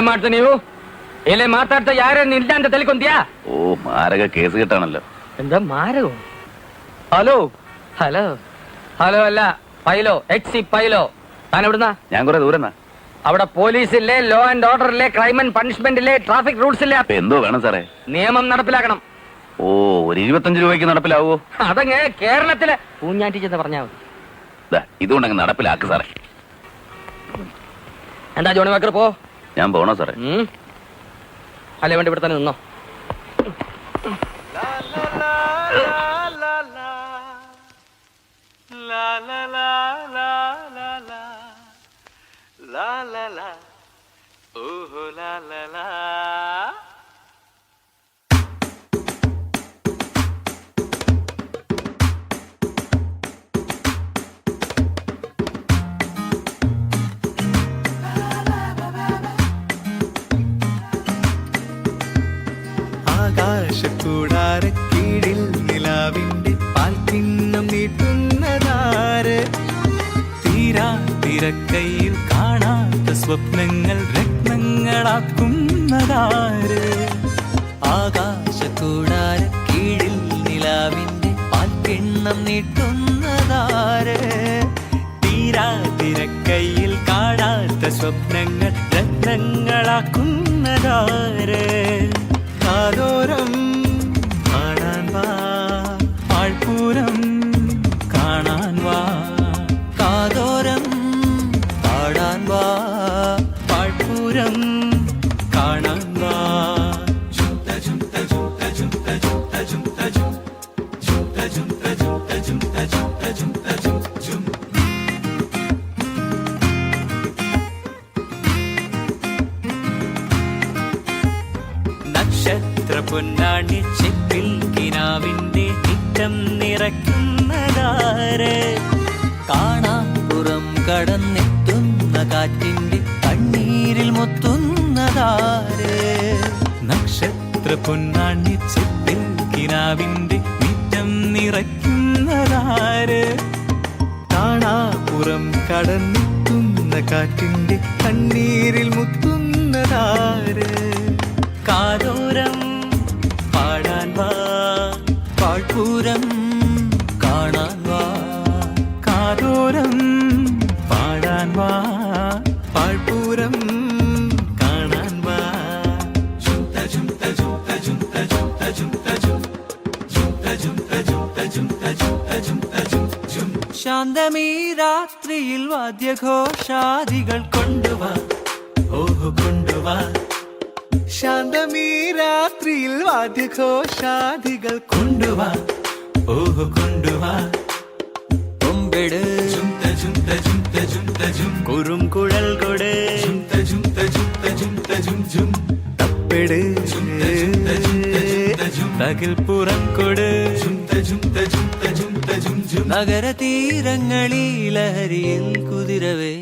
ಮಾಡ್ತೀನಿ ನೀವು ಇಲ್ಲಿ ಮಾತಾಡ್ತಾ ಯಾರೇನು ಇಲ್ಲ ಅಂತ ತಿಳ್ಕೊಂತೀಯಾ? ഓ മാരക കേസ് കിട്ടാണല്ലോ. എന്താ മാരകോ? ഹലോ ഹലോ ഹലോ അല്ല പൈലോ, എക്സി പൈലോ. താൻ എവിടുന്നാ? ഞാൻ കുറെ ദൂരെന്നാ. അവിടെ പോലീസില്ലേ, ലോ ആൻഡ് ഓർഡറില്ലേ, ക്രൈം ആൻഡ് പണിഷ്മെന്റ് ഇല്ലേ, ട്രാഫിക് റൂൾസ് ഇല്ലേ? എന്തോ വേണം സാറേ? നിയമം നടപ്പിലാക്കണം. ഓ ഒരു 25 രൂപയ്ക്ക് നടപ്പിലാവോ? അതങ്ങ് കേരളത്തിലെ പൂഞ്ഞാറ്റി ചെന്ന് പറഞ്ഞാൽ മതി. ഇതുകൊണ്ടങ്ങ് നടപ്പിലാക്ക് സാറേ. എന്താ ജോണി വാക്കർ പോ. ഞാൻ പോണോ സാറേ? അല്ലേ വേണ്ടി ഇവിടെ തന്നെ നിന്നോ. ആകാശക്കൂടാരക്കീഴിൽ നിലാവിന്റെ പാൽക്കിണ്ണം നീട്ടുന്നതാര്? തിരക്കയിൽ കാണാത്ത സ്വപ്നങ്ങൾ രത്നങ്ങളാക്കുന്നതാര്? ആകാശക്കൂടാരക്കീഴിൽ നിലാവിന്റെ പാൽക്കിണ്ണം നീട്ടുന്നതാര്? തിരക്കയിൽ കാണാത്ത സ്വപ്നങ്ങൾ രത്നങ്ങളാക്കുന്നതാര്? കാതോരം കാണാൻ വാ, പാഴ്പൂരം കാണാൻ വാ. കാതോരം പാടാൻ വാ, പാഴ്പൂരം കാണാൻ വാ. നക്ഷത്ര പൊന്നാണി ചെപ്പിൽ കിനാവിന്റെ തിട്ടം നിറയ്ക്കുന്നതാര്? കാണാപ്പുറം കടന്നെത്തുന്ന കാറ്റിന്റെ കണ്ണീരിൽ മുത്തുന്നതാര്? നക്ഷത്ര പൊന്നാണി ചെപ്പിൽ കിനാവിന്റെ തിട്ടം നിറയ്ക്കുന്നതാര്? കാണാപ്പുറം കടന്നെത്തുന്ന കാറ്റിന്റെ കണ്ണീരിൽ മുത്തുന്നതാര്? കാതോരം പാടാൻ വാ, പാഴ്പൂരം കാണാൻ വാ. കാതോരം പാടാൻ വാ, പാഴ്പൂരം കാണാൻ വാ. ശാന്തമീ രാത്രിയിൽ വാദ്യഘോഷാദികൾ കൊണ്ടുവാ, ഓഹോ കൊണ്ടുവാ. ശാന്തമീ രാത്രിയിൽ വാദ്യഘോഷാദികൾ കൊണ്ടുവാ, ഓഹോ കൊണ്ടുവാ. കൊമ്പെട് കുറുംകുഴൽ കൊട്, തപ്പെട് തകിൽപ്പുറം കൊട്. നഗര തീരങ്ങളിൽ ലഹരിയിൽ കുതിരവേ.